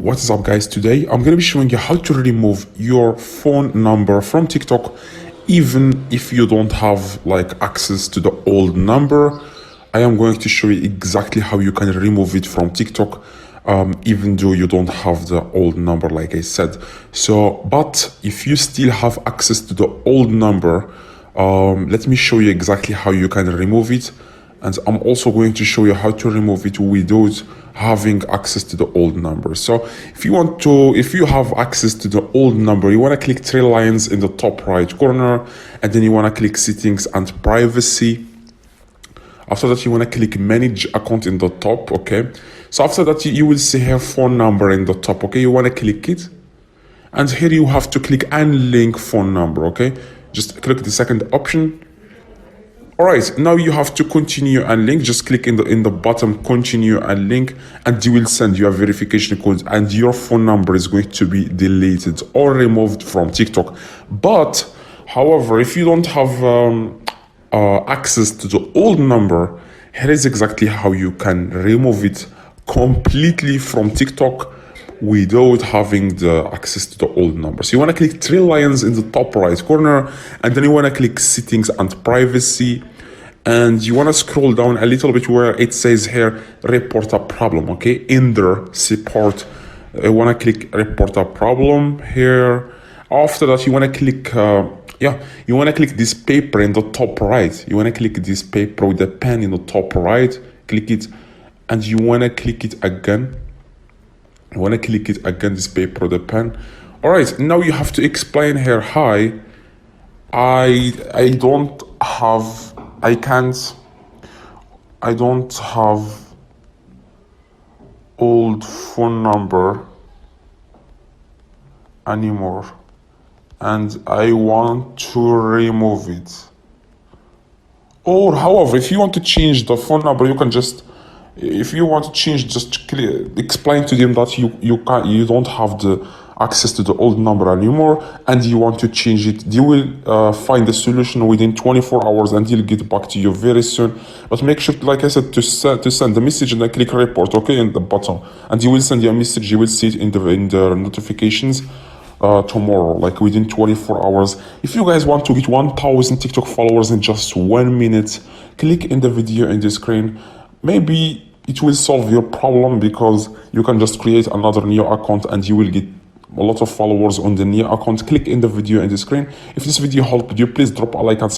What is up, guys? Today I'm gonna be showing you how to remove your phone number from TikTok even if you don't have like access to the old number. I am going to show you exactly how you can remove it from TikTok even though you don't have the old number, like I said. But if you still have access to the old number, let me show you exactly how you can remove it. And I'm also going to show you how to remove it without having access to the old number. So if you have access to the old number, you want to click three lines in the top right corner, and then you want to click settings and privacy. After that, you want to click manage account in the top, okay? So after that, you will see here phone number in the top, okay? You want to click it. And here you have to click unlink phone number, okay? Just click the second option. All right, now you have to continue and link. Just click in the bottom, continue and link, and you will send your verification code, and your phone number is going to be deleted or removed from TikTok. But however, if you don't have access to the old number, here is exactly how you can remove it completely from TikTok without having the access to the old number. So you want to click three lines in the top right corner, and then you want to click settings and privacy, and you want to scroll down a little bit where it says here report a problem, okay? In there, support, you want to click report a problem here. After that, you want to click you want to click this paper in the top right. You want to click this paper with the pen in the top right, click it, and you want to click it again. You want to click it again, this paper, the pen. All right, now you have to explain here, hi, I don't have old phone number anymore, and I want to remove it. Or however, if you want to change the phone number, you can just, if you want to change, just explain to them that you don't have the access to the old number anymore, and you want to change it. They will find the solution within 24 hours, and they'll get back to you very soon. But make sure, like I said, to send the message and then click report, okay, in the bottom, and you will send your message. You will see it in the notifications tomorrow, like within 24 hours. If you guys want to get 1,000 TikTok followers in just 1 minute, click in the video in the screen. Maybe it will solve your problem, because you can just create another new account and you will get a lot of followers on the new account. Click in the video in the screen. If this video helped you, please drop a like and